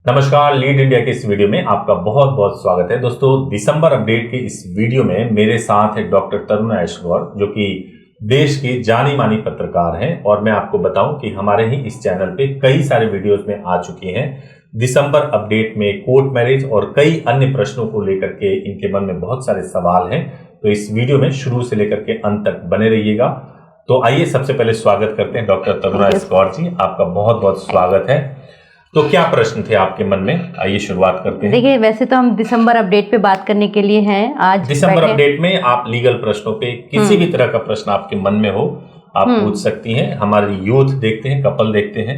नमस्कार, lead India के इस वीडियो में आपका बहुत बहुत स्वागत है। दोस्तों, दिसंबर अपडेट के इस वीडियो में मेरे साथ है डॉक्टर तरुणा ऐश्वर्य, जो कि देश की जानी मानी पत्रकार हैं। और मैं आपको बताऊं कि हमारे ही इस चैनल पे कई सारे वीडियोस में आ चुकी हैं दिसंबर अपडेट में कोर्ट मैरिज और कई अन्य प्रश्नों को लेकर के इनके मन में बहुत सारे सवाल हैं। तो इस वीडियो में शुरू से लेकर के अंत तक बने रहिएगा। तो आइए सबसे पहले स्वागत करते हैं डॉक्टर तरुणा ऐश्वर्य जी, आपका बहुत बहुत स्वागत है। तो क्या प्रश्न थे आपके मन में, आइए शुरुआत करते हैं। देखिए, वैसे तो हम दिसंबर अपडेट पे बात करने के लिए हैं आज। दिसंबर अपडेट में आप लीगल प्रश्नों पे किसी भी तरह का प्रश्न आपके मन में हो आप पूछ सकती हैं। हमारे यूथ देखते हैं, कपल देखते हैं,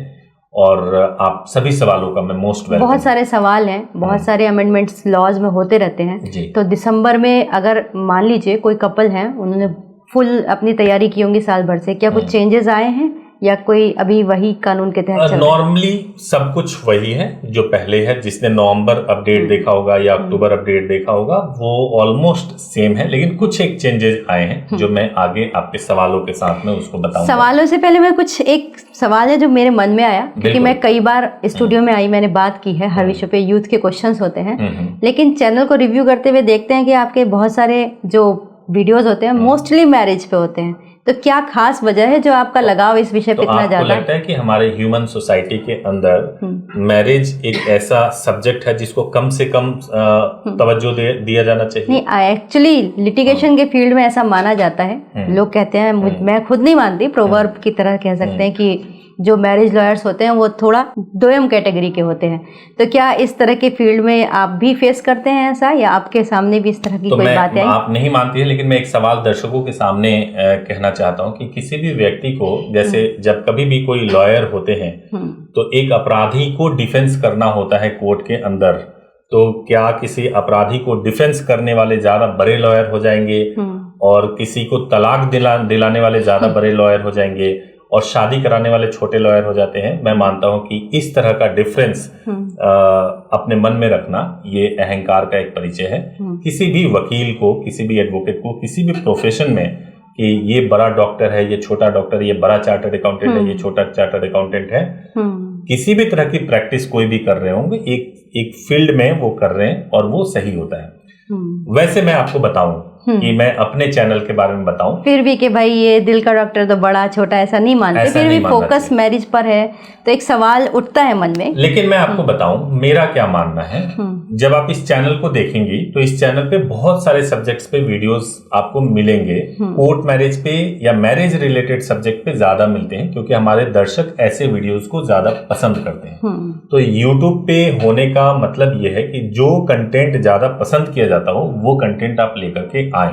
और आप सभी सवालों का मैं मोस्ट वेलकम। बहुत सारे सवाल हैं, बहुत सारे अमेंडमेंट्स लॉज में होते रहते हैं। तो दिसंबर में अगर मान लीजिए कोई कपल है, उन्होंने फुल अपनी तैयारी की होंगी साल भर से, क्या कुछ चेंजेस आए हैं या कोई अभी वही कानून के तहत? नॉर्मली सब कुछ वही है जो पहले है। जिसने नवंबर अपडेट देखा होगा या अक्टूबर अपडेट देखा होगा वो ऑलमोस्ट सेम है, लेकिन कुछ एक चेंजेस आए हैं जो मैं आगे आपके सवालों के साथ में उसको बताऊंगा। सवालों से पहले मैं कुछ एक सवाल है जो मेरे मन में आया, क्योंकि मैं कई बार स्टूडियो में आई, मैंने बात की है, हर विषय पे यूथ के क्वेश्चंस होते हैं, लेकिन चैनल को रिव्यू करते हुए देखते हैं कि आपके बहुत सारे जो वीडियोस होते हैं मोस्टली मैरिज पे होते हैं। तो क्या खास वजह है जो आपका लगाव इस विषय पे इतना ज्यादा? लगता है कि हमारे ह्यूमन सोसाइटी के अंदर मैरिज एक ऐसा सब्जेक्ट है जिसको कम से कम तवज्जो दिया जाना चाहिए। नहीं, एक्चुअली लिटिगेशन के फील्ड में ऐसा माना जाता है। लोग कहते हैं, मैं खुद नहीं मानती, प्रोवर्ब की तरह कह सकते हैं कि जो मैरिज लॉयर्स होते हैं वो थोड़ा दोयम कैटेगरी के होते हैं। तो क्या इस तरह के फील्ड में आप भी फेस करते हैं ऐसा, या आपके सामने भी इस तरह की कोई बात है? आप नहीं मानती है, लेकिन मैं एक सवाल दर्शकों के सामने कहना चाहता हूं कि किसी भी व्यक्ति को, जैसे जब कभी भी कोई लॉयर होते हैं तो एक अपराधी को डिफेंस करना होता है कोर्ट के अंदर। तो क्या किसी अपराधी को डिफेंस करने वाले ज्यादा बड़े लॉयर हो जाएंगे और किसी को तलाक दिलाने वाले ज्यादा बड़े लॉयर हो जाएंगे और शादी कराने वाले छोटे लॉयर हो जाते हैं? मैं मानता हूं कि इस तरह का डिफरेंस अपने मन में रखना ये अहंकार का एक परिचय है। किसी भी वकील को, किसी भी एडवोकेट को, किसी भी प्रोफेशन में, कि ये बड़ा डॉक्टर है, ये छोटा डॉक्टर, ये बड़ा चार्टर्ड अकाउंटेंट है, ये छोटा चार्टर्ड अकाउंटेंट है, किसी भी तरह की प्रैक्टिस कोई भी कर रहे होंगे, एक फील्ड में वो कर रहे हैं और वो सही होता है। वैसे मैं आपको बताऊं कि मैं अपने चैनल के बारे में बताऊं, फिर भी कि भाई ये दिल का डॉक्टर तो बड़ा छोटा ऐसा नहीं मानते, फिर भी फोकस मैरिज पर है, तो एक सवाल उठता है मन में। लेकिन मैं आपको बताऊं मेरा क्या मानना है। जब आप इस चैनल को देखेंगी तो इस चैनल पे बहुत सारे सब्जेक्ट्स पे वीडियोस आपको मिलेंगे। कोर्ट मैरिज पे या मैरिज रिलेटेड सब्जेक्ट पे ज्यादा मिलते हैं, क्योंकि हमारे दर्शक ऐसे वीडियोस को ज्यादा पसंद करते हैं। तो यूट्यूब पे होने का मतलब यह है कि जो कंटेंट ज्यादा पसंद किया जाता हो वो कंटेंट आप लेकर के आए।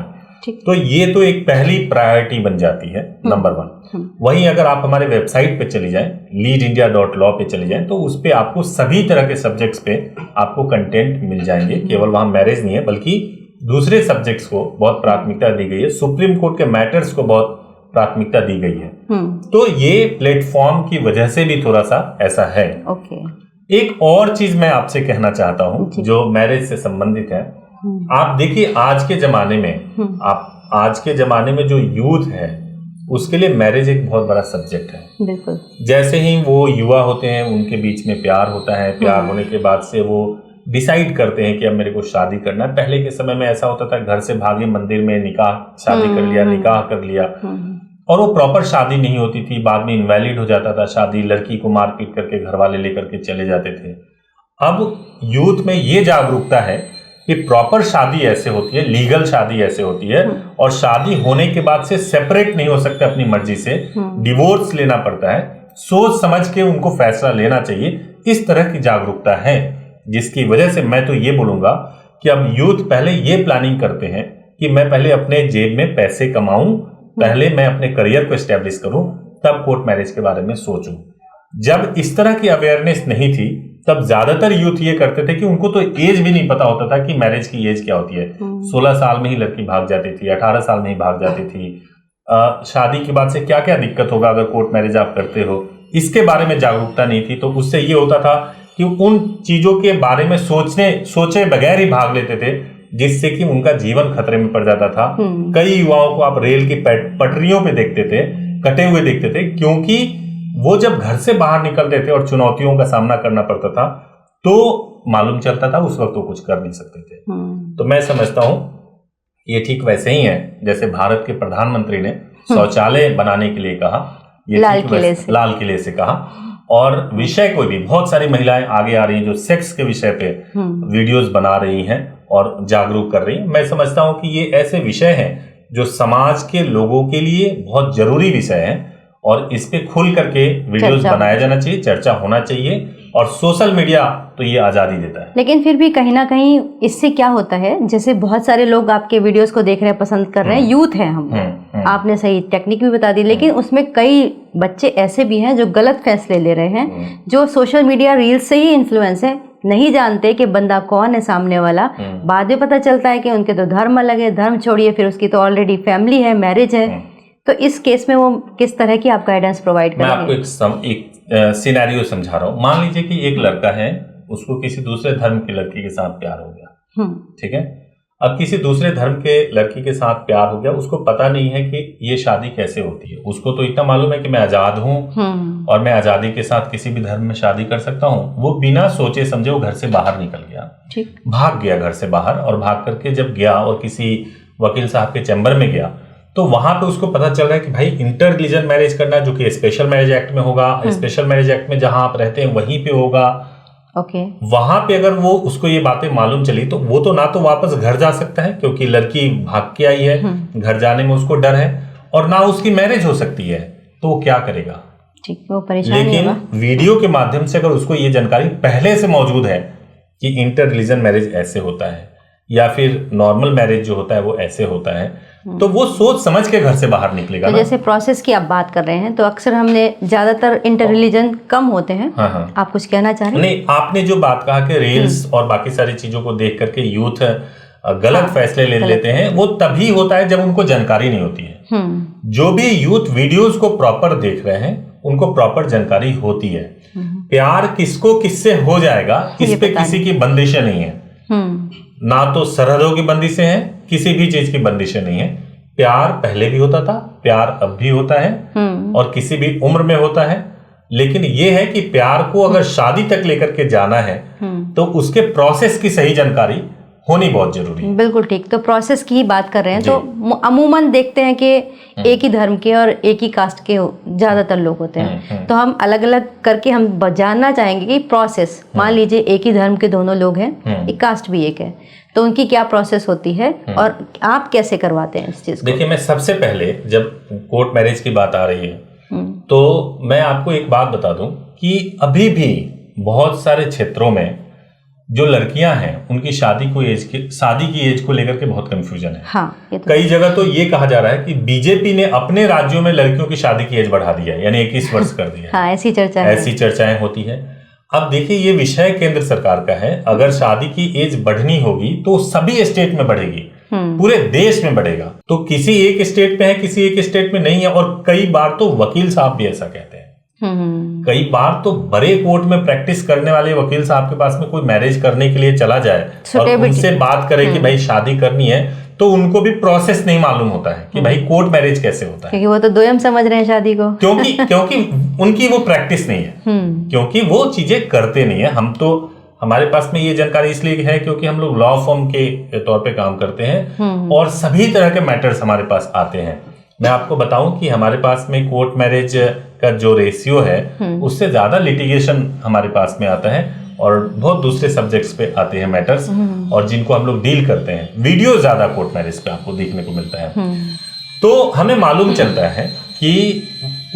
तो ये तो एक पहली प्रायोरिटी बन जाती है, नंबर 1। वहीं अगर आप हमारे वेबसाइट पे चली जाएं, leadindia.law पे चली जाएं, तो उस पे आपको सभी तरह के सब्जेक्ट्स पे आपको कंटेंट मिल जाएंगे। केवल वहां मैरिज नहीं है, बल्कि दूसरे सब्जेक्ट्स को बहुत प्राथमिकता दी गई है। सुप्रीम कोर्ट के मैटर्स को बहुत प्राथमिकता दी गई है। तो ये प्लेटफॉर्म की वजह से भी थोड़ा सा ऐसा है। एक और चीज मैं आपसे कहना चाहता हूं जो मैरिज से संबंधित है। आप देखिए, आज के जमाने में जो यूथ है उसके लिए मैरिज एक बहुत बड़ा सब्जेक्ट है। बिल्कुल। जैसे ही वो युवा होते हैं उनके बीच में प्यार होता है, प्यार होने के बाद से वो डिसाइड करते हैं कि अब मेरे को शादी करना है। पहले के समय में ऐसा होता था, घर से भागे मंदिर में शादी कर लिया, निकाह कर लिया, और वो प्रॉपर शादी नहीं होती थी। बाद में इनवैलिड हो जाता था शादी, लड़की को मार पीट करके घर वाले लेकर के चले जाते थे। अब यूथ में ये जागरूकता है कि प्रॉपर शादी ऐसे होती है, लीगल शादी ऐसे होती है, और शादी होने के बाद से सेपरेट नहीं हो सकते अपनी मर्जी से, डिवोर्स लेना पड़ता है। सोच समझ के उनको फैसला लेना चाहिए। इस तरह की जागरूकता है, जिसकी वजह से मैं तो ये बोलूंगा कि अब यूथ पहले ये प्लानिंग करते हैं कि मैं पहले अपने जेब में पैसे कमाऊं, पहले मैं अपने करियर को एस्टेब्लिश करूं, तब कोर्ट मैरिज के बारे में सोचूं। जब इस तरह की अवेयरनेस नहीं थी तब ज्यादातर यूथ ये करते थे कि उनको तो एज भी नहीं पता होता था कि मैरिज की एज क्या होती है। 16 साल में ही लड़की भाग जाती थी, 18 साल में ही भाग जाती थी। शादी के बाद से क्या क्या दिक्कत होगा अगर कोर्ट मैरिज आप करते हो, इसके बारे में जागरूकता नहीं थी। तो उससे ये होता था कि उन चीजों के बारे में सोचे बगैर ही भाग लेते थे, जिससे कि उनका जीवन खतरे में पड़ जाता था। कई युवाओं को आप रेल की पटरियों पे देखते थे, कटे हुए देखते थे, क्योंकि वो जब घर से बाहर निकलते थे और चुनौतियों का सामना करना पड़ता था तो मालूम चलता था, उस वक्त वो कुछ कर नहीं सकते थे। तो मैं समझता हूँ ये ठीक वैसे ही है जैसे भारत के प्रधानमंत्री ने शौचालय बनाने के लिए कहा, ये लाल किले से कहा, और विषय को भी बहुत सारी महिलाएं आगे आ रही हैं जो सेक्स के विषय पे वीडियोस बना रही हैं और जागरूक कर रही हैं। मैं समझता हूँ कि ये ऐसे विषय हैं जो समाज के लोगों के लिए बहुत जरूरी विषय हैं और इस पे खुल करके वीडियोस बनाया जाना चाहिए, चर्चा होना चाहिए। और सोशल मीडिया तो ये आज़ादी देता है, लेकिन फिर भी कहीं ना कहीं इससे क्या होता है, जैसे बहुत सारे लोग आपके वीडियोस को देख रहे हैं, पसंद कर रहे हैं, यूथ है हम, आपने सही टेक्निक भी बता दी, लेकिन उसमें कई बच्चे ऐसे भी हैं जो गलत फैसले ले रहे हैं, जो सोशल मीडिया रील्स से ही इन्फ्लुएंस है, नहीं जानते कि बंदा कौन है सामने वाला। बाद में पता चलता है कि उनके तो धर्म अलग है, धर्म छोड़िए, फिर उसकी तो ऑलरेडी फैमिली है, मैरिज है। तो इस केस में वो किस तरह की आप गाइडेंस प्रोवाइड करेंगे? मैं आपको एक सिनेरियो समझा रहा हूँ। मान लीजिए कि एक लड़का है, उसको किसी दूसरे धर्म की लड़की के साथ प्यार हो गया, ठीक है। अब किसी दूसरे धर्म के लड़की के साथ प्यार हो गया, उसको पता नहीं है कि ये शादी कैसे होती है। उसको तो इतना मालूम है कि मैं आजाद हूँ और मैं आजादी के साथ किसी भी धर्म में शादी कर सकता हूँ। वो बिना सोचे समझे वो घर से बाहर निकल गया, भाग गया घर से बाहर, और भाग करके जब गया और किसी वकील साहब के चैम्बर में गया तो वहां पे उसको पता चल रहा है कि भाई इंटर रिलीजन मैरिज करना, जो कि स्पेशल मैरिज एक्ट में होगा, स्पेशल मैरिज एक्ट में जहां आप रहते हैं वहीं पे होगा। वहां पे अगर वो उसको ये बातें मालूम चली तो वो तो ना तो वापस घर जा सकता है क्योंकि लड़की भाग के आई है, घर जाने में उसको डर है, और ना उसकी मैरिज हो सकती है, तो वो क्या करेगा? वो परेशान लेकिन वीडियो के माध्यम से अगर उसको ये जानकारी पहले से मौजूद है कि इंटर रिलीजन मैरिज ऐसे होता है या फिर नॉर्मल मैरिज जो होता है वो ऐसे होता है, तो वो सोच समझ के घर से बाहर निकलेगा। तो जैसे प्रोसेस की आप बात कर रहे हैं, तो अक्सर हमने ज्यादातर इंटर रिलीजन कम होते हैं। आप कुछ कहना चाह रहे हैं? नहीं, आपने जो बात कहा कि रील्स और बाकी सारी चीजों को देख करके यूथ गलत फैसले ले लेते हैं, वो तभी होता है जब उनको जानकारी नहीं होती है। जो भी यूथ वीडियोस को प्रॉपर देख रहे हैं उनको प्रॉपर जानकारी होती है। प्यार किसको किससे हो जाएगा इस पे किसी की बंदिशें नहीं है, ना तो सरहदों की बंदिशें हैं, किसी भी चीज की बंदिशें नहीं है। प्यार पहले भी होता था, प्यार अब भी होता है और किसी भी उम्र में होता है। लेकिन ये है कि प्यार को अगर शादी तक लेकर के जाना है तो उसके प्रोसेस की सही जानकारी होनी बहुत जरूरी है। बिल्कुल ठीक। तो प्रोसेस की ही बात कर रहे हैं, तो अमूमन देखते हैं कि एक ही धर्म के और एक ही कास्ट के ज्यादातर लोग होते हैं। तो हम अलग अलग करके हम जानना चाहेंगे कि प्रोसेस, मान लीजिए एक ही धर्म के दोनों लोग हैं, एक कास्ट भी एक है, तो उनकी क्या प्रोसेस होती है और आप कैसे करवाते हैं इस चीज को? देखिए, मैं सबसे पहले जब कोर्ट मैरिज की बात आ रही है तो मैं आपको एक बात बता दूं कि अभी भी बहुत सारे क्षेत्रों में जो लड़कियां हैं उनकी शादी की एज को लेकर के बहुत कंफ्यूजन है। हाँ, कई जगह तो ये कहा जा रहा है कि बीजेपी ने अपने राज्यों में लड़कियों की शादी की एज बढ़ा दी है, यानी 21 वर्ष कर दिया। हाँ, ऐसी चर्चाएं होती है। अब देखिए, ये विषय केंद्र सरकार का है। अगर शादी की एज बढ़नी होगी तो सभी स्टेट में बढ़ेगी, पूरे देश में बढ़ेगा। तो किसी एक स्टेट में है, किसी एक स्टेट में नहीं है। और कई बार तो वकील साहब भी ऐसा कहते हैं। कई बार तो बड़े कोर्ट में प्रैक्टिस करने वाले वकील साहब के पास में कोई मैरिज करने के लिए चला जाए और उनसे बात करे कि भाई शादी करनी है, तो उनको भी प्रोसेस नहीं मालूम होता है कि भाई कोर्ट मैरिज कैसे होता है, क्योंकि वो तो दोयम समझ रहे हैं शादी को। क्योंकि उनकी वो प्रैक्टिस नहीं है, क्योंकि वो चीजें करते नहीं है। हम तो, हमारे पास में ये जानकारी इसलिए है क्योंकि हम लोग लॉ फर्म के तौर पे काम करते हैं और सभी तरह के मैटर्स हमारे पास आते हैं। मैं आपको बताऊं कि हमारे पास में कोर्ट मैरिज का जो रेशियो है उससे ज्यादा लिटिगेशन हमारे पास में आता है और बहुत दूसरे सब्जेक्ट्स पे आते हैं मैटर्स, और जिनको हम लोग डील करते हैं। वीडियो ज्यादा कोर्ट मैरिज पे आपको देखने को मिलता है। तो हमें मालूम चलता है कि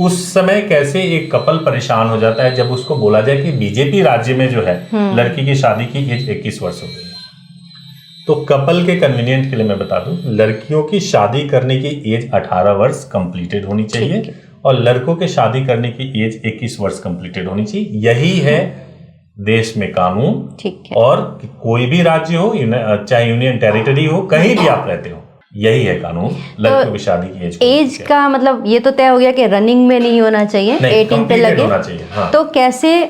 उस समय कैसे एक कपल परेशान हो जाता है जब उसको बोला जाए कि बीजेपी राज्य में जो है लड़की की शादी की एज 21 वर्ष हो गई। तो कपल के कन्वीनियंट के लिए मैं बता दूं, लड़कियों की शादी करने की एज 18 वर्ष कंप्लीटेड होनी चाहिए और लड़कों के शादी करने की एज 21 वर्ष कंप्लीटेड होनी चाहिए। यही है देश में कानून। ठीक है। और कोई भी राज्य हो, चाहे यूनियन टेरिटरी हो, कहीं भी आप रहते हो, यही है कानून। लड़कियों की शादी की एज का मतलब ये तो तय हो गया कि रनिंग में नहीं होना चाहिए, 18 पे लगे होना चाहिए। हाँ। तो कैसे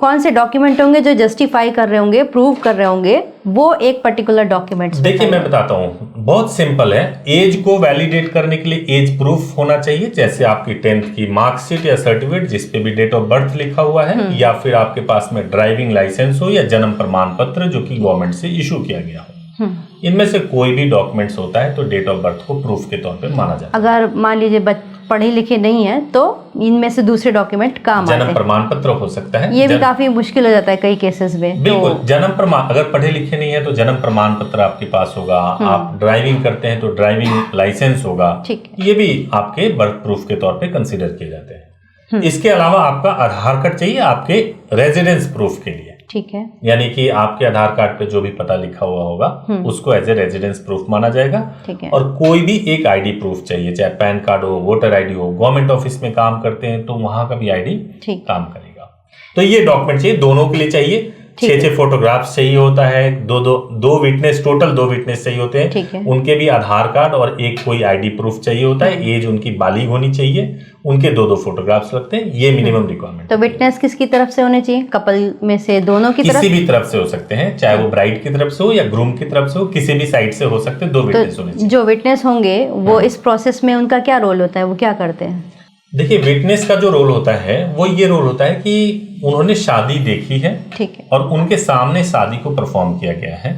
कौन से डॉक्यूमेंट होंगे जो जस्टिफाई कर रहे होंगे, प्रूव कर रहे होंगे वो एक पर्टिकुलर डॉक्यूमेंट? देखिए मैं बताता हूँ, बहुत सिंपल है। एज को वैलिडेट करने के लिए एज प्रूफ होना चाहिए, जैसे आपकी 10th की मार्कशीट या सर्टिफिकेट जिस पे भी डेट ऑफ बर्थ लिखा हुआ है, या फिर आपके पास में ड्राइविंग लाइसेंस हो या जन्म प्रमाण पत्र जो कि गवर्नमेंट से इशू किया गया हो। इनमें से कोई भी डॉक्यूमेंट्स होता है तो डेट ऑफ बर्थ को प्रूफ के तौर पे माना जाता है। अगर मान लीजिए पढ़े लिखे नहीं है तो इनमें से दूसरे डॉक्यूमेंट काम आते हैं। जन्म प्रमाण पत्र हो सकता है, ये भी काफी मुश्किल हो जाता है कई केसेस में। बिल्कुल, जन्म प्रमाण, अगर पढ़े लिखे नहीं है तो जन्म प्रमाण पत्र आपके पास होगा। आप ड्राइविंग करते हैं तो ड्राइविंग लाइसेंस होगा, ये भी आपके बर्थ प्रूफ के तौर पे कंसीडर किए जाते हैं। इसके अलावा आपका आधार कार्ड चाहिए आपके रेजिडेंस प्रूफ के लिए, ठीक है, यानी कि आपके आधार कार्ड पे जो भी पता लिखा हुआ होगा उसको एज ए रेजिडेंस प्रूफ माना जाएगा। ठीक है। और कोई भी एक आईडी प्रूफ चाहिए, चाहे पैन कार्ड हो, वोटर आईडी हो। गवर्नमेंट ऑफिस में काम करते हैं तो वहां का भी आईडी काम करेगा। तो ये डॉक्यूमेंट चाहिए, दोनों के लिए चाहिए। 6 फोटोग्राफ्स चाहिए होता है, दो विटनेस, टोटल 2 विटनेस चाहिए होते हैं। उनके भी आधार कार्ड और एक कोई आईडी प्रूफ चाहिए होता है। एज उनकी बालिग होनी चाहिए, उनके 2 फोटोग्राफ्स लगते हैं। ये मिनिमम रिक्वायरमेंट। तो विटनेस किसकी तरफ से होने चाहिए? कपल में से दोनों की तरफ? किसी भी तरफ से हो सकते हैं, चाहे वो ब्राइड की तरफ से हो या ग्रूम की तरफ से हो, किसी भी साइड से हो सकते हैं। 2 विटनेस होने चाहिए। जो विटनेस होंगे वो इस प्रोसेस में उनका क्या रोल होता है, वो क्या करते हैं? देखिए, विटनेस का जो रोल होता है वो ये रोल होता है कि उन्होंने शादी देखी है, ठीक है, और उनके सामने शादी को परफॉर्म किया गया है,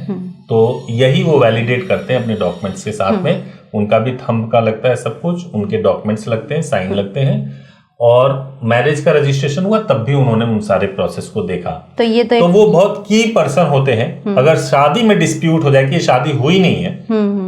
तो यही वो वैलिडेट करते हैं अपने डॉक्यूमेंट्स के साथ में। उनका भी थंब का लगता है सब कुछ, उनके डॉक्यूमेंट्स लगते हैं, साइन लगते हैं, और मैरिज का रजिस्ट्रेशन हुआ तब भी उन्होंने उन सारे प्रोसेस को देखा। तो ये तो वो बहुत की पर्सन होते हैं। अगर शादी में डिस्प्यूट हो जाए कि ये शादी हुई नहीं है,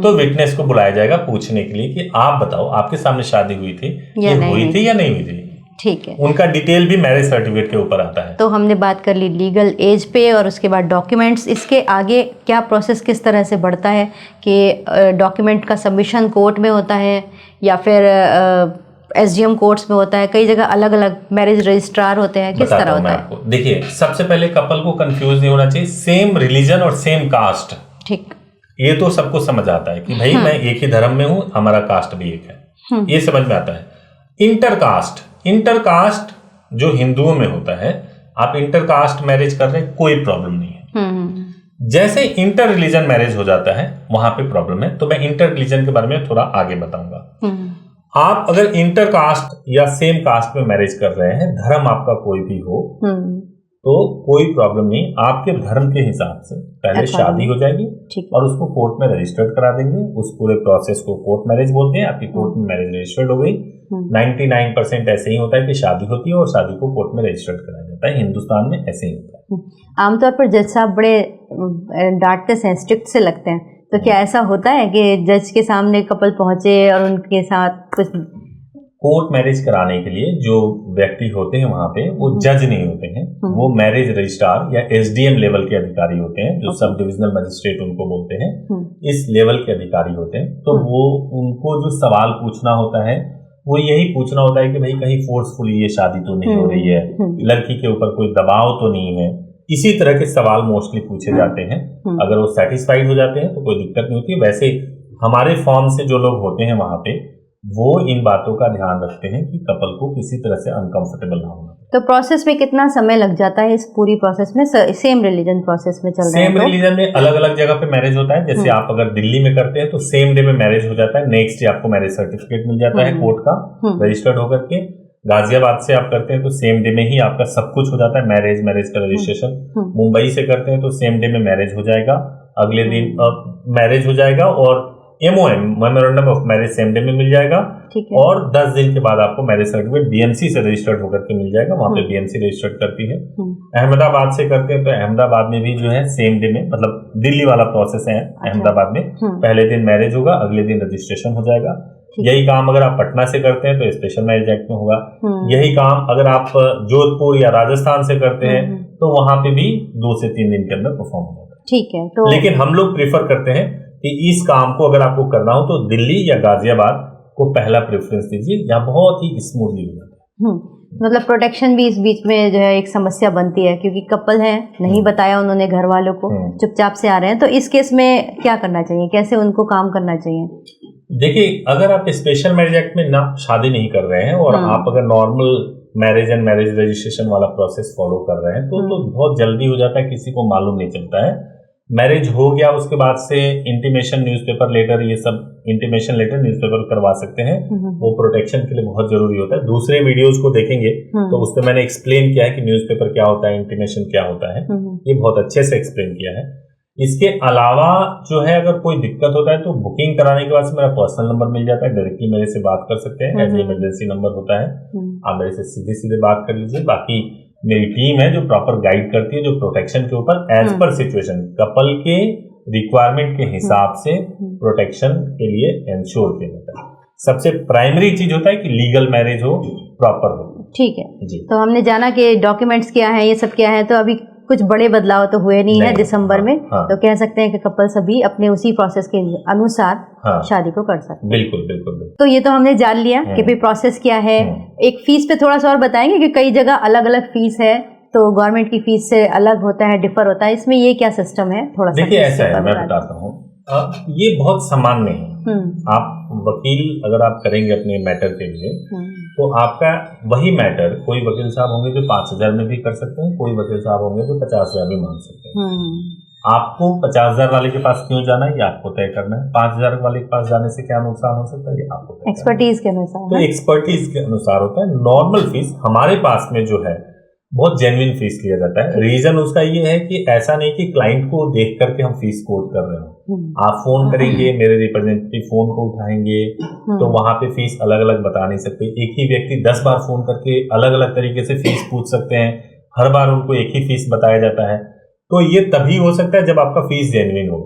तो विटनेस को बुलाया जाएगा पूछने के लिए कि आप बताओ आपके सामने शादी हुई थी, ये हुई थी या नहीं हुई थी। ठीक है, उनका डिटेल भी मैरिज सर्टिफिकेट के ऊपर आता है। तो हमने बात कर ली लीगल एज पे, और उसके बाद डॉक्यूमेंट्स। इसके आगे क्या प्रोसेस किस तरह से बढ़ता है कि डॉक्यूमेंट का सबमिशन कोर्ट में होता है या फिर SDM कोर्ट्स में होता है? कई जगह अलग अलग मैरिज रजिस्ट्रार होते हैं, किस तरह होता है? देखिए, सबसे पहले कपल को कंफ्यूज नहीं होना चाहिए। सेम रिलीजन और सेम कास्ट, ठीक, ये तो सबको समझ आता है कि भाई मैं एक ही धर्म में हूँ, हमारा कास्ट भी एक है, ये समझ में आता है। इंटर कास्ट जो हिंदुओं में होता है, आप इंटर कास्ट मैरिज कर रहे हैं, कोई प्रॉब्लम नहीं है। जैसे इंटर रिलीजन मैरिज हो जाता है वहां पे प्रॉब्लम है। तो मैं इंटर रिलीजन के बारे में थोड़ा आगे बताऊंगा। आप अगर इंटर कास्ट या सेम कास्ट में मैरिज कर रहे हैं, धर्म आपका कोई भी हो, तो कोई प्रॉब्लम नहीं। आपके धर्म के हिसाब से पहले शादी हो जाएगी और उसको कोर्ट में रजिस्टर्ड करा देंगे। उस पूरे प्रोसेस को कोर्ट मैरिज बोलते हैं। आपकी कोर्ट में मैरिज रजिस्टर्ड हो गई। 99% ऐसे ही होता है कि शादी होती है और शादी को कोर्ट में रजिस्टर्ड कराया जाता है। हिंदुस्तान में ऐसे ही होता है। आमतौर पर जज साहब बड़े डांटते से, स्ट्रिक्ट से लगते हैं, तो क्या ऐसा होता है कि जज के सामने कपल पहुंचे और उनके साथ कुछ? कोर्ट मैरिज कराने के लिए जो व्यक्ति होते हैं वहां पे, वो जज नहीं होते हैं, वो मैरिज रजिस्ट्रार या SDM लेवल के अधिकारी होते हैं, जो सब डिविजनल मजिस्ट्रेट उनको बोलते हैं। इस लेवल के अधिकारी होते हैं। तो वो उनको जो सवाल पूछना होता है वो यही पूछना होता है कि भाई कहीं फोर्सफुली ये शादी तो नहीं हो रही है, लड़की के ऊपर कोई दबाव तो नहीं है। इसी तरह के सवाल मोस्टली पूछे जाते हैं। अगर वो सेटिस्फाइड हो जाते हैं तो कोई दिक्कत नहीं होती है। वैसे हमारे फॉर्म से जो लोग होते हैं वहां पे, वो इन बातों का ध्यान रखते हैं कि कपल को किसी तरह से अनकंफर्टेबल ना होना। तो प्रोसेस में कितना समय लग जाता है इस पूरी प्रोसेस में? सेम रिलीजन प्रोसेस में चल रहा है? सेम रिलीजन में अलग अलग जगह पे मैरिज होता है। जैसे आप अगर दिल्ली में करते हैं तो सेम डे में मैरिज हो जाता है, नेक्स्ट डे आपको मैरिज सर्टिफिकेट मिल जाता है कोर्ट का रजिस्टर्ड होकर के। गाजियाबाद से आप करते हैं तो सेम डे में ही आपका सब कुछ हो जाता है, मैरिज का रजिस्ट्रेशन। मुंबई से करते हैं तो सेम डे में मैरिज हो जाएगा, अगले दिन मैरिज हो जाएगा, और MOM memorandum of marriage same day में मिल जाएगा। और 10 दिन के बाद आपको मैरिज सर्टिफिकेट BMC से रजिस्टर्ड होकर के मिल जाएगा। वहां पे BMC रजिस्टर्ड करती है। अहमदाबाद से करते हैं तो अहमदाबाद में भी जो है सेम डे में, मतलब दिल्ली वाला प्रोसेस है अहमदाबाद में, पहले दिन मैरिज होगा, अगले दिन रजिस्ट्रेशन हो जाएगा। यही काम अगर आप पटना से करते हैं तो स्पेशल मैरिज एक्ट में होगा। यही काम अगर आप जोधपुर या राजस्थान से करते हैं तो वहां पे भी 2 से 3 दिन के अंदर परफॉर्म हो जाता है। ठीक है, तो लेकिन हम लोग प्रेफर करते हैं कि इस काम को अगर आपको करना हो तो दिल्ली या गाजियाबाद को पहला प्रेफरेंस दीजिए, यहाँ बहुत ही स्मूथली हो जाता है। मतलब प्रोटेक्शन भी इस बीच में जो है एक समस्या बनती है, क्योंकि कपल हैं, नहीं बताया उन्होंने घर वालों को, चुपचाप से आ रहे हैं। तो इस केस में क्या करना चाहिए, कैसे उनको काम करना चाहिए? देखिए, अगर आप स्पेशल मैरिज एक्ट में ना शादी नहीं कर रहे हैं और आप अगर normal marriage and marriage registration वाला प्रोसेस फॉलो कर रहे हैं, तो बहुत जल्दी हो जाता है, किसी को मालूम नहीं चलता है। मैरिज हो गया उसके बाद से इंटीमेशन न्यूज़पेपर लेटर, ये सब इंटीमेशन लेटर न्यूज़पेपर करवा सकते हैं, वो प्रोटेक्शन के लिए बहुत जरूरी होता है। दूसरे वीडियोस को देखेंगे तो उसमें मैंने एक्सप्लेन किया है कि न्यूज़पेपर क्या होता है, इंटीमेशन क्या होता है, ये बहुत अच्छे से एक्सप्लेन किया है। इसके अलावा जो है, अगर कोई दिक्कत होता है तो बुकिंग कराने के बाद से मेरा पर्सनल नंबर मिल जाता है, डायरेक्टली मेरे से बात कर सकते हैं, एज इमरजेंसी नंबर होता है, आप मेरे से सीधे सीधे बात कर लीजिए। बाकी मेरी टीम है जो प्रॉपर गाइड करती है, जो प्रोटेक्शन के ऊपर एज पर सिचुएशन कपल के रिक्वायरमेंट के हिसाब से प्रोटेक्शन के लिए इंश्योर किया जाता है। सबसे प्राइमरी चीज होता है कि लीगल मैरिज हो, प्रॉपर हो। ठीक है जी। तो हमने जाना कि डॉक्यूमेंट्स क्या है, ये सब क्या है, तो अभी कुछ बड़े बदलाव तो हुए नहीं है दिसंबर में। तो कह सकते हैं कि कपल सभी अपने उसी प्रोसेस के अनुसार शादी को कर सकते हैं। बिल्कुल बिल्कुल। तो ये तो हमने जान लिया कि भाई प्रोसेस क्या है। एक फीस पे थोड़ा सा और बताएंगे कि कई जगह अलग अलग फीस है, तो गवर्नमेंट की फीस से अलग होता है, डिफर होता है, इसमें ये क्या सिस्टम है थोड़ा सा? देखिए ऐसा है, मैं बताता हूँ, ये बहुत सामान्य है। आप वकील अगर आप करेंगे अपने मैटर के लिए, तो आपका वही मैटर कोई वकील साहब होंगे जो 5,000 में भी कर सकते हैं, कोई वकील साहब होंगे जो 50,000 में मांग सकते हैं। आपको 50,000 वाले के पास क्यों जाना है, ये आपको तय करना है। 5,000 वाले के पास जाने से क्या नुकसान हो सकता है, ये आपको एक्सपर्टीज के अनुसार। तो एक्सपर्टीज के अनुसार होता है। नॉर्मल फीस हमारे पास में जो है बहुत जेन्युइन फीस लिया जाता है। रीजन उसका ये है कि ऐसा नहीं कि क्लाइंट को देख करके हम फीस कोट कर रहे हो। आप फोन करेंगे, मेरे रिप्रेजेंटेटिव फोन को उठाएंगे, तो वहां पे फीस अलग अलग बता नहीं सकते। एक ही व्यक्ति 10 बार फोन करके अलग अलग तरीके से फीस पूछ सकते हैं, हर बार उनको एक ही फीस बताया जाता है। तो ये तभी हो सकता है जब आपका फीस जेन्युइन हो।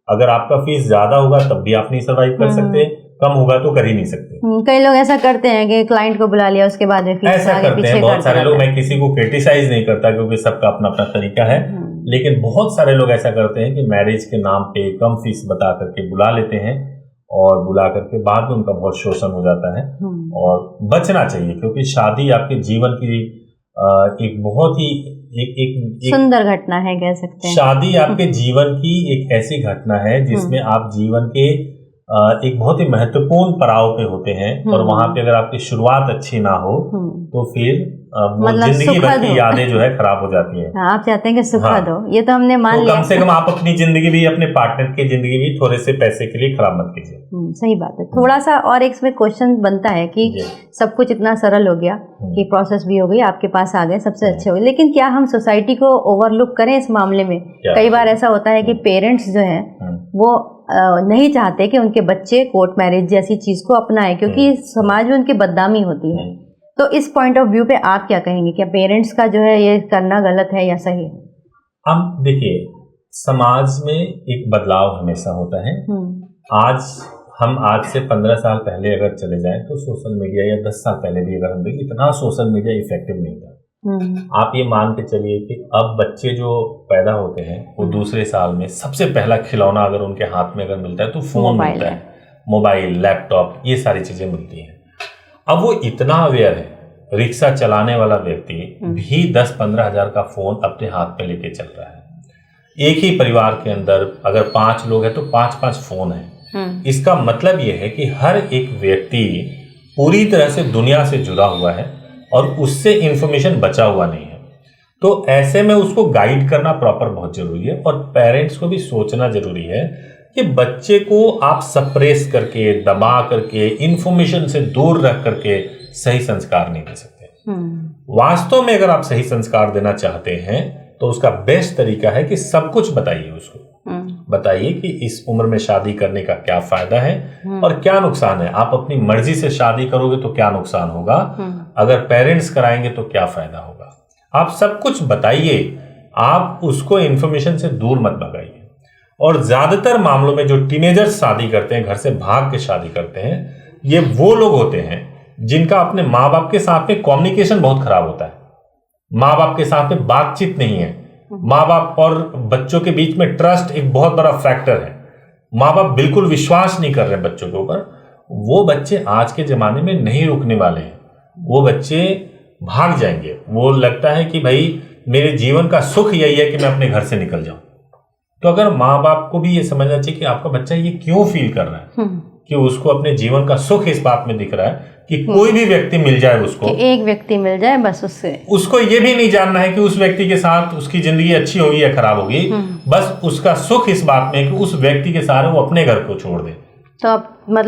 अगर आपका फीस ज्यादा होगा तब भी आप नहीं सर्वाइव कर सकते, कम होगा तो कर ही नहीं सकते। कई लोग ऐसा करते हैं कि क्लाइंट को बुला लिया उसके बाद में फीस ऐसा करते हैं बहुत सारे लोग। मैं किसी को क्रिटिसाइज नहीं करता क्योंकि सबका अपना अपना तरीका है, लेकिन बहुत सारे लोग ऐसा करते हैं कि मैरिज के नाम पे कम फीस बता करके बुला लेते हैं, और बुला करके बाद में उनका बहुत शोषण हो जाता है। और बचना चाहिए, क्योंकि शादी आपके जीवन की एक बहुत ही एक सुंदर घटना है, कह सकते हैं। शादी आपके जीवन की एक ऐसी घटना है जिसमें आप जीवन के एक बहुत ही महत्वपूर्ण पड़ाव पे होते हैं, और वहां पे अगर आपकी शुरुआत अच्छी ना हो तो फिर वो जिंदगी भर की यादें जो है खराब हो जाती है। आप चाहते हैं कि सुखद हो, ये तो हमने मान लिया। कम से कम आप अपनी जिंदगी भी, अपने पार्टनर की जिंदगी भी थोड़े से पैसे के लिए खराब मत कीजिए। सही बात है। थोड़ा सा और एक इसमें क्वेश्चन बनता है कि सब कुछ इतना सरल हो गया कि प्रोसेस भी हो गई, आपके पास आ गए, सबसे अच्छे हो गए, लेकिन क्या हम सोसाइटी को ओवरलुक करें इस मामले में? कई बार ऐसा होता है कि पेरेंट्स जो है वो नहीं चाहते कि उनके बच्चे कोर्ट मैरिज जैसी चीज को अपनाएं, क्योंकि समाज में उनकी बदनामी होती है। तो इस पॉइंट ऑफ व्यू पे आप क्या कहेंगे, क्या पेरेंट्स का जो है ये करना गलत है या सही है? हम देखिए, समाज में एक बदलाव हमेशा होता है। आज से 15 साल पहले अगर चले जाएं तो सोशल मीडिया, या 10 साल पहले भी अगर हम देखें, इतना सोशल मीडिया इफेक्टिव नहीं था। आप ये मान के चलिए कि अब बच्चे जो पैदा होते हैं वो दूसरे साल में सबसे पहला खिलौना अगर उनके हाथ में अगर मिलता है तो फोन मिलता है, मोबाइल, लैपटॉप, ये सारी चीजें मिलती हैं। अब वो इतना अवेयर है, रिक्शा चलाने वाला व्यक्ति भी 10-15 हजार का फोन अपने हाथ में लेके चल रहा है। एक ही परिवार के अंदर अगर 5 लोग हैं तो 5-5 फोन है। इसका मतलब ये है कि हर एक व्यक्ति पूरी तरह से दुनिया से जुड़ा हुआ है और उससे इंफॉर्मेशन बचा हुआ नहीं है। तो ऐसे में उसको गाइड करना प्रॉपर बहुत जरूरी है, और पेरेंट्स को भी सोचना जरूरी है कि बच्चे को आप सप्रेस करके, दबा करके, इंफॉर्मेशन से दूर रख करके सही संस्कार नहीं दे सकते। वास्तव में अगर आप सही संस्कार देना चाहते हैं तो उसका बेस्ट तरीका है कि सब कुछ बताइए उसको। बताइए कि इस उम्र में शादी करने का क्या फायदा है और क्या नुकसान है। आप अपनी मर्जी से शादी करोगे तो क्या नुकसान होगा, अगर पेरेंट्स कराएंगे तो क्या फायदा होगा। आप सब कुछ बताइए, आप उसको इंफॉर्मेशन से दूर मत भगाइए। और ज्यादातर मामलों में जो टीनेजर्स शादी करते हैं, घर से भाग के शादी करते हैं, ये वो लोग होते हैं जिनका अपने माँ बाप के साथ में कम्युनिकेशन बहुत खराब होता है। माँ बाप के साथ में बातचीत नहीं है। माँ बाप और बच्चों के बीच में ट्रस्ट एक बहुत बड़ा फैक्टर है। माँ बाप बिल्कुल विश्वास नहीं कर रहे बच्चों के ऊपर। वो बच्चे आज के जमाने में नहीं रुकने वाले हैं, वो बच्चे भाग जाएंगे। वो लगता है कि भाई मेरे जीवन का सुख यही है कि मैं अपने घर से निकल जाऊं। तो अगर माँ बाप को भी ये समझना चाहिए कि आपका बच्चा ये क्यों फील कर रहा है, कि उसको अपने जीवन का सुख इस बात में दिख रहा है, कि कोई भी व्यक्ति मिल जाए उसको, कि एक व्यक्ति मिल जाए बस, उसको ये भी नहीं जानना है कि उस व्यक्ति के साथ उसकी जिंदगी अच्छी होगी या खराब होगी, बस उसका सुख इस बात में कि उस व्यक्ति के सहारे वो अपने घर को छोड़ दे। तो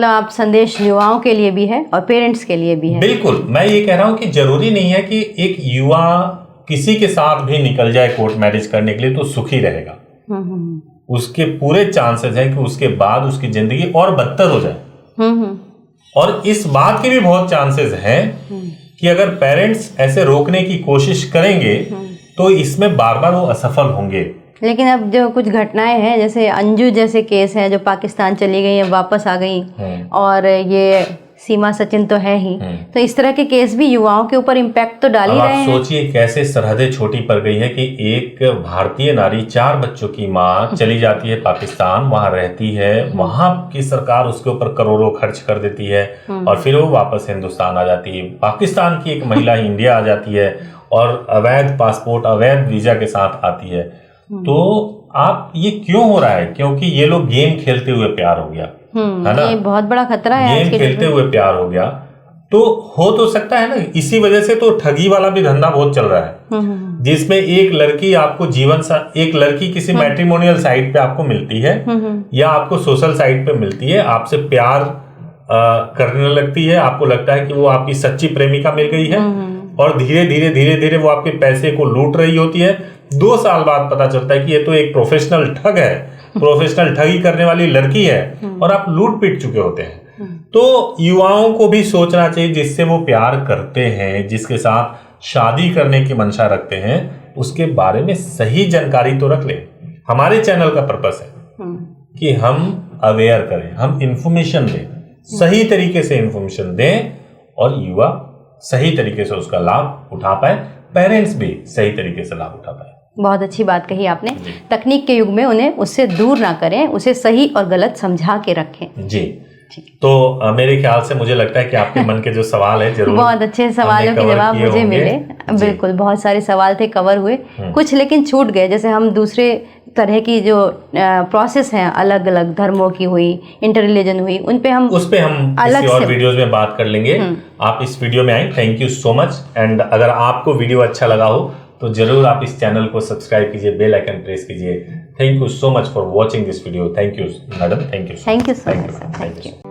आप संदेश युवाओं के लिए भी है और पेरेंट्स के लिए भी है। बिल्कुल, मैं ये कह रहा हूँ कि जरूरी नहीं है कि एक युवा किसी के साथ भी निकल जाए कोर्ट मैरिज करने के लिए तो सुखी रहेगा। उसके पूरे चांसेस हैं कि उसके बाद उसकी जिंदगी और बदतर हो जाए। और इस बात के भी बहुत चांसेस हैं कि अगर पेरेंट्स ऐसे रोकने की कोशिश करेंगे तो इसमें बार बार वो असफल होंगे। लेकिन अब जो कुछ घटनाएं हैं, जैसे अंजू जैसे केस हैं जो पाकिस्तान चली गई हैं, वापस आ गई, और ये सीमा सचिन तो है ही, तो इस तरह के केस भी युवाओं के ऊपर इम्पैक्ट तो डाल ही रहे हैं। सोचिए कैसे सरहदें छोटी पड़ गई है कि एक भारतीय नारी 4 बच्चों की माँ चली जाती है पाकिस्तान, वहां रहती है, वहां की सरकार उसके ऊपर करोड़ों खर्च कर देती है और फिर वो वापस हिंदुस्तान आ जाती है। पाकिस्तान की एक महिला इंडिया आ जाती है और अवैध पासपोर्ट, अवैध वीजा के साथ आती है। तो आप ये क्यों हो रहा है? क्योंकि ये लोग गेम खेलते हुए प्यार हो गया, है ना? ये बहुत बड़ा खतरा है। गेम खेलते हुए प्यार हो गया तो हो तो सकता है ना। इसी वजह से तो ठगी वाला भी धंधा बहुत चल रहा है, जिसमें एक लड़की आपको एक लड़की किसी मैट्रिमोनियल साइट पे आपको मिलती है या आपको सोशल साइट पे मिलती है, आपसे प्यार करने लगती है, आपको लगता है कि वो आपकी सच्ची प्रेमिका मिल गई है और धीरे धीरे वो आपके पैसे को लूट रही होती है। 2 साल बाद पता चलता है कि ये तो एक प्रोफेशनल ठग है, प्रोफेशनल ठगी करने वाली लड़की है और आप लूट पीट चुके होते हैं। तो युवाओं को भी सोचना चाहिए, जिससे वो प्यार करते हैं, जिसके साथ शादी करने की मंशा रखते हैं, उसके बारे में सही जानकारी तो रख ले। हमारे चैनल का पर्पस है कि हम अवेयर करें, हम इंफॉर्मेशन दें, सही तरीके से इंफॉर्मेशन दें और युवा सही तरीके से उसका लाभ उठा पाए, पेरेंट्स भी सही तरीके से लाभ उठा पाए। बहुत अच्छी बात कही आपने। तकनीक के युग में उन्हें उससे दूर ना करें, उसे सही और गलत समझा के रखें। जी, तो मेरे ख्याल से मुझे लगता है कि आपके मन के जो सवाल है जरूर बहुत अच्छे सवालों के जवाब मुझे मिले। बिल्कुल, बहुत सारे सवाल थे, कवर हुए, कुछ लेकिन छूट गए। जैसे हम दूसरे तरह की जो प्रोसेस हैं, अलग अलग धर्मों की हुई, इंटर रिलीजन हुई, उस पे हम किसी और वीडियोस में बात कर लेंगे। आप इस वीडियो में आए, thank you so much. And अगर आपको वीडियो अच्छा लगा हो तो जरूर आप इस चैनल को सब्सक्राइब कीजिए, बेल आइकन प्रेस कीजिए। Thank you so much for watching this video. Thank you madam, thank you so much.